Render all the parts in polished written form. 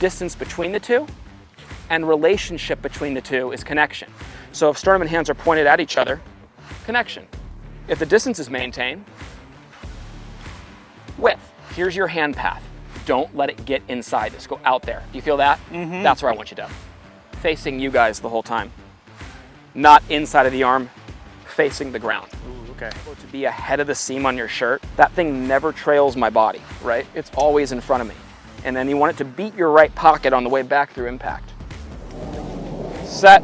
distance between the two and relationship between the two is connection. So if sternum and hands are pointed at each other, connection. If the distance is maintained, width. Here's your hand path. Don't let it get inside this. Go out there. Do you feel that? Mm-hmm. That's where I want you to. Facing you guys the whole time. Not inside of the arm, facing the ground. Ooh, okay. To be ahead of the seam on your shirt, that thing never trails my body, right? It's always in front of me. And then you want it to beat your right pocket on the way back through impact. Set.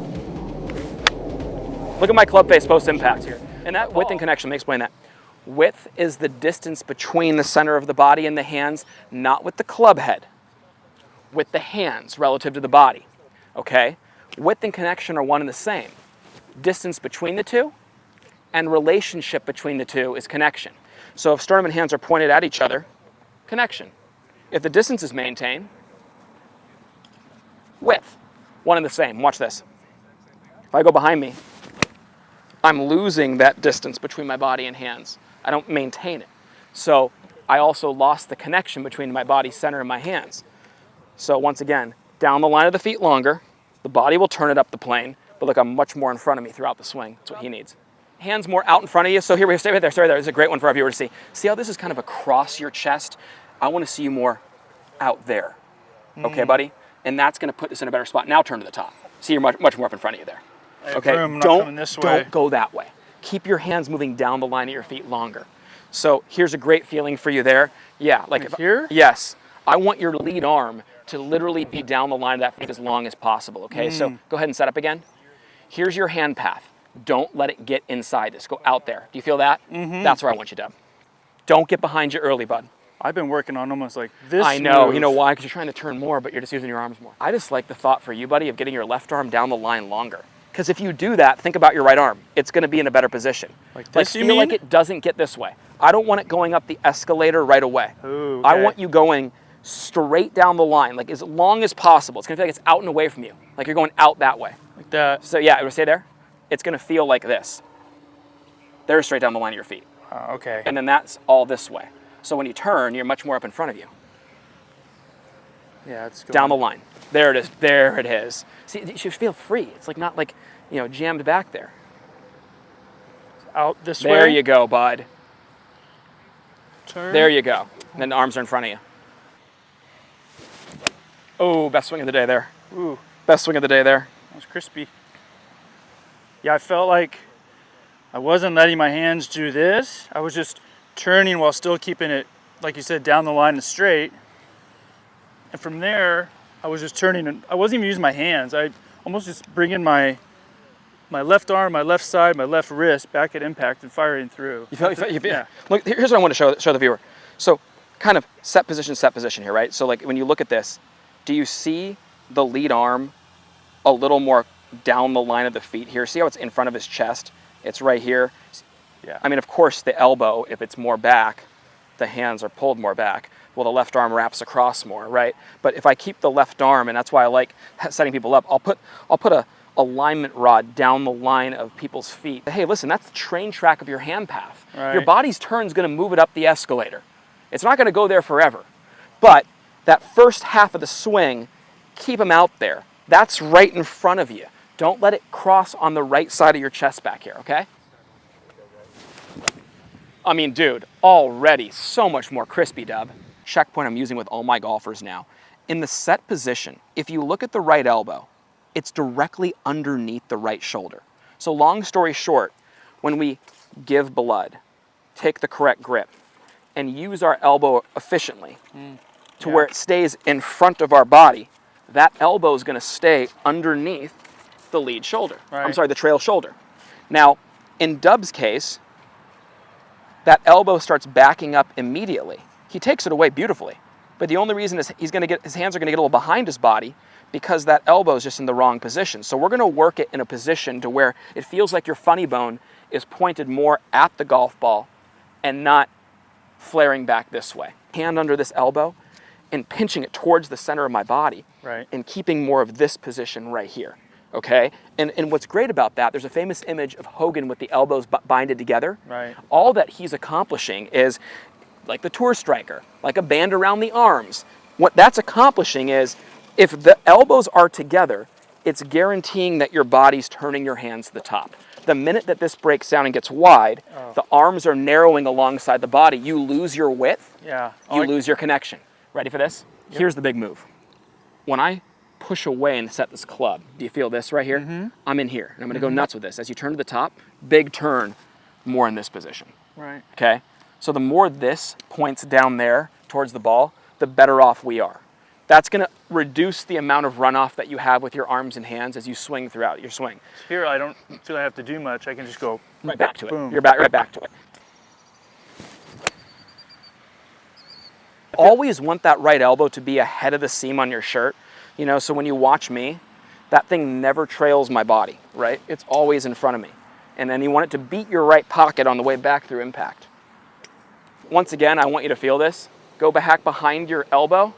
Look at my club face post-impact here. And that width and connection, let me explain that. Width is the distance between the center of the body and the hands, not with the club head, with the hands relative to the body, okay? Width and connection are one and the same. Distance between the two and relationship between the two is connection. So if sternum and hands are pointed at each other, connection. If the distance is maintained, width, one and the same. Watch this. If I go behind me, I'm losing that distance between my body and hands. I don't maintain it. So I also lost the connection between my body center and my hands. So once again, down the line of the feet longer, the body will turn it up the plane, but look, I'm much more in front of me throughout the swing. That's what he needs. Hands more out in front of you. So here we stay right there, stay right there. This is a great one for our viewer to see. See how this is kind of across your chest? I want to see you more out there. Okay, buddy? And that's going to put this in a better spot. Now turn to the top. See, you're much more up in front of you there. Okay, don't go that way. Keep your hands moving down the line of your feet longer. So here's a great feeling for you there. Yeah, like here? Yes. I want your lead arm to literally be down the line of that feet as long as possible, okay? So go ahead and set up again. Here's your hand path. Don't let it get inside this. Go out there. Do you feel that? That's where I want you to. Don't get behind you early, bud. I've been working on almost like this. I know. move. You know why? Because you're trying to turn more, but you're just using your arms more. I just like the thought for you, buddy, of getting your left arm down the line longer. Because if you do that, think about your right arm. It's going to be in a better position. Like this, you feel mean? like it doesn't get this way. I don't want it going up the escalator right away. Ooh, okay. I want you going straight down the line, like as long as possible. It's going to feel like it's out and away from you, like you're going out that way. Like that. So yeah, it would stay there. It's going to feel like this. They're straight down the line of your feet. Okay. And then that's all this way. So when you turn, you're much more up in front of you. Yeah, it's going down the line. There it is. There it is. See, you should feel free. It's like not like, you know, jammed back there. Out this way. There you go, bud. Turn. There you go. And then the arms are in front of you. Oh, best swing of the day there. Ooh. Best swing of the day there. That was crispy. Yeah, I felt like I wasn't letting my hands do this. I was just turning while still keeping it, like you said, down the line and straight. And from there, I was just turning, and I wasn't even using my hands. I almost just bringing my left arm, my left side, my left wrist back at impact and firing through. Yeah. Look, here's what I want to show the viewer. So kind of set position here, right? So like when you look at this, do you see the lead arm a little more down the line of the feet here? See how it's in front of his chest? It's right here. Yeah. I mean, of course, the elbow, if it's more back, the hands are pulled more back. Well, the left arm wraps across more, right? But if I keep the left arm, and that's why I like setting people up, I'll put a alignment rod down the line of people's feet. Hey, listen, that's the train track of your hand path. Right. Your body's turn is going to move it up the escalator. It's not going to go there forever. But that first half of the swing, keep them out there. That's right in front of you. Don't let it cross on the right side of your chest back here, okay? I mean, dude, already so much more crispy, Dub. Checkpoint I'm using with all my golfers now. In the set position, if you look at the right elbow, it's directly underneath the right shoulder. So long story short, when we give blood, take the correct grip, and use our elbow efficiently to where it stays in front of our body, that elbow is going to stay underneath the lead shoulder. Right. I'm sorry, the trail shoulder. Now, in Dub's case, that elbow starts backing up immediately. He takes it away beautifully, but the only reason is his hands are going to get a little behind his body because that elbow is just in the wrong position. So we're going to work it in a position to where it feels like your funny bone is pointed more at the golf ball and not flaring back this way. Hand under this elbow and pinching it towards the center of my body, right, and keeping more of this position right here. Okay, and what's great about that, there's a famous image of Hogan with the elbows binded together. Right. All that he's accomplishing is like the tour striker, like a band around the arms. What that's accomplishing is If the elbows are together, it's guaranteeing that your body's turning your hands to the top. The minute that this breaks down and gets wide, the arms are narrowing alongside the body. You lose your width, you lose your connection. Ready for this? Yep. Here's the big move. When I push away and set this club, do you feel this right here? Mm-hmm. I'm in here, and I'm gonna go nuts with this. As you turn to the top, big turn, more in this position. Right. Okay? So the more this points down there towards the ball, the better off we are. That's gonna reduce the amount of runoff that you have with your arms and hands as you swing throughout your swing. Here, I don't feel I have to do much. I can just go right back to it. Boom. You're right back to it. Always want that right elbow to be ahead of the seam on your shirt. You know, so when you watch me, that thing never trails my body, right? It's always in front of me. And then you want it to beat your right pocket on the way back through impact. Once again, I want you to feel this. Go back behind your elbow.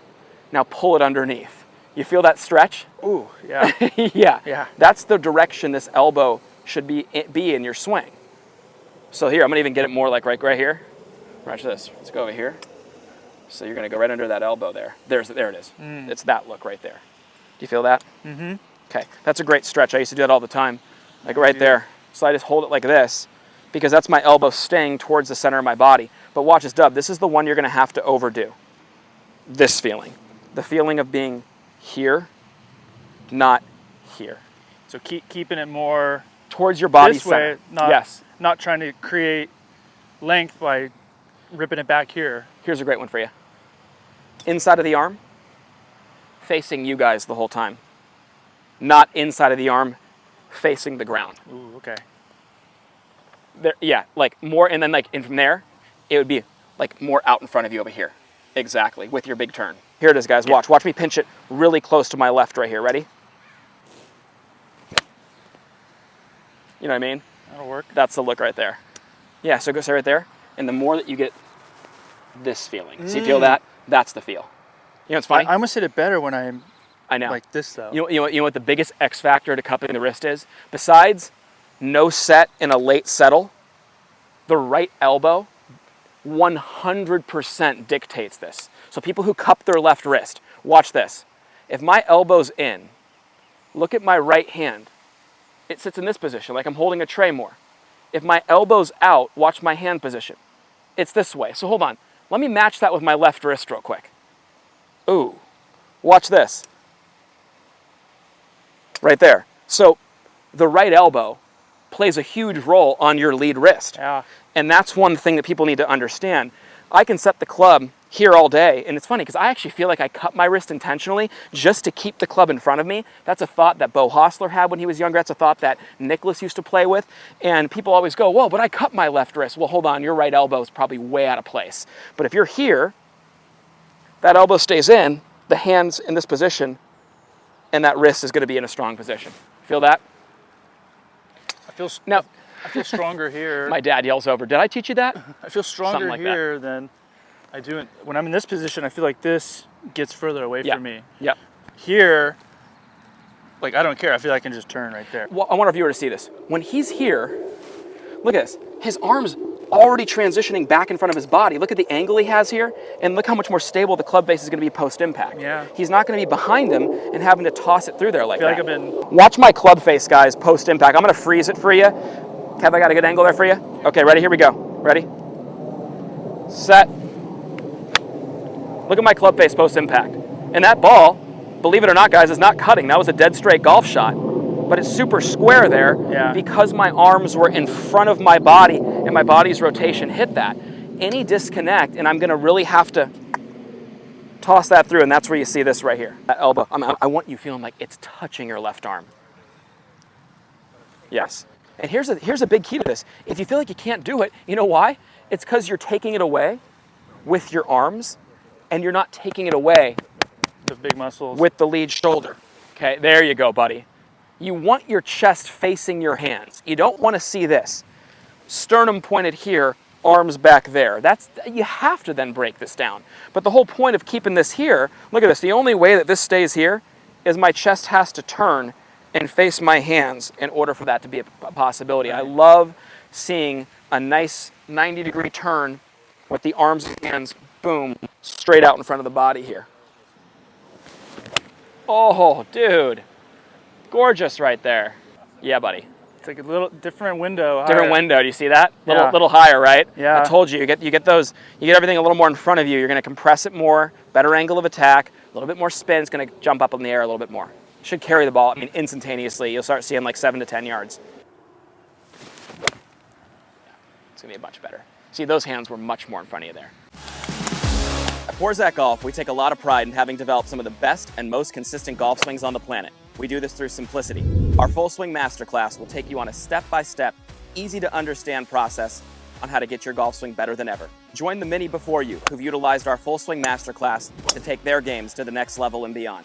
Now pull it underneath. You feel that stretch? Ooh, yeah. Yeah. That's the direction this elbow should be in your swing. So here, I'm gonna even get it more like right here. Watch this. Let's go over here. So you're gonna go right under that elbow there. There it is. It's that look right there. Do you feel that? Mm-hmm. Okay, that's a great stretch. I used to do that all the time, like right there. So I just hold it like this because that's my elbow staying towards the center of my body. But watch this, Dub. This is the one you're gonna have to overdo. This feeling. The feeling of being here, not here. So keeping it more towards your body this center. Way, not trying to create length by ripping it back here. Here's a great one for you. Inside of the arm, facing you guys the whole time. Not inside of the arm, facing the ground. Ooh, okay. There, yeah, like more, and then like in from there, it would be like more out in front of you over here. Exactly, with your big turn. Here it is, guys. Watch. Watch me pinch it really close to my left right here. Ready? You know what I mean? That'll work. That's the look right there. Yeah, so go stay right there. And the more that you get this feeling. So you feel that? That's the feel. You know what's funny? I almost hit it better when I'm I know. Like this though. You know what the biggest X factor to cupping the wrist is? Besides no set in a late settle, the right elbow 100% dictates this. So people who cup their left wrist, watch this. If my elbow's in, look at my right hand. It sits in this position, like I'm holding a tray more. If my elbow's out, watch my hand position. It's this way. So hold on. Let me match that with my left wrist real quick. Ooh, watch this. Right there. So the right elbow plays a huge role on your lead wrist. Yeah. And that's one thing that people need to understand. I can set the club here all day, and it's funny because I actually feel like I cut my wrist intentionally just to keep the club in front of me. That's a thought that Bo Hostler had when he was younger. That's a thought that Nicholas used to play with. And people always go, whoa, but I cut my left wrist. Well, hold on, your right elbow is probably way out of place. But if you're here, that elbow stays in, the hand's in this position, and that wrist is going to be in a strong position. Feel that? I feel stronger here. My dad yells over, did I teach you that? I feel stronger like here than I do when I'm in this position. I feel like this gets further away from me. Yep. Here, like I don't care. I feel like I can just turn right there. Well, I wonder if you were to see this. When he's here, look at this. His arm's already transitioning back in front of his body. Look at the angle he has here, and look how much more stable the club face is going to be post-impact. Yeah. He's not going to be behind him and having to toss it through there like that. I feel like Watch my club face, guys, post-impact. I'm going to freeze it for you. Have I got a good angle there for you? Okay, ready? Here we go. Ready? Set. Look at my club face post-impact. And that ball, believe it or not, guys, is not cutting. That was a dead straight golf shot. But it's super square there because my arms were in front of my body and my body's rotation hit that. Any disconnect, and I'm going to really have to toss that through, and that's where you see this right here, that elbow. I want you feeling like it's touching your left arm. Yes. And here's a big key to this. If you feel like you can't do it, you know why? It's because you're taking it away with your arms, and you're not taking it away the big muscles with the lead shoulder. Okay, there you go, buddy. You want your chest facing your hands. You don't want to see this. Sternum pointed here, arms back there. You have to then break this down. But the whole point of keeping this here, look at this, the only way that this stays here is my chest has to turn and face my hands in order for that to be a possibility. I love seeing a nice 90-degree turn with the arms and hands, boom, straight out in front of the body here. Oh, dude. Gorgeous right there. Yeah, buddy. It's like a little different window. Different higher. window. Do you see that? Yeah. Little higher, right? Yeah. I told you, you get everything a little more in front of you. You're going to compress it more, better angle of attack, a little bit more spin. It's going to jump up in the air a little bit more. Should carry the ball, I mean, instantaneously. You'll start seeing like 7 to 10 yards. It's going to be much better. See, those hands were much more in front of you there. At Forzak Golf, we take a lot of pride in having developed some of the best and most consistent golf swings on the planet. We do this through simplicity. Our Full Swing Masterclass will take you on a step-by-step, easy-to-understand process on how to get your golf swing better than ever. Join the many before you who've utilized our Full Swing Masterclass to take their games to the next level and beyond.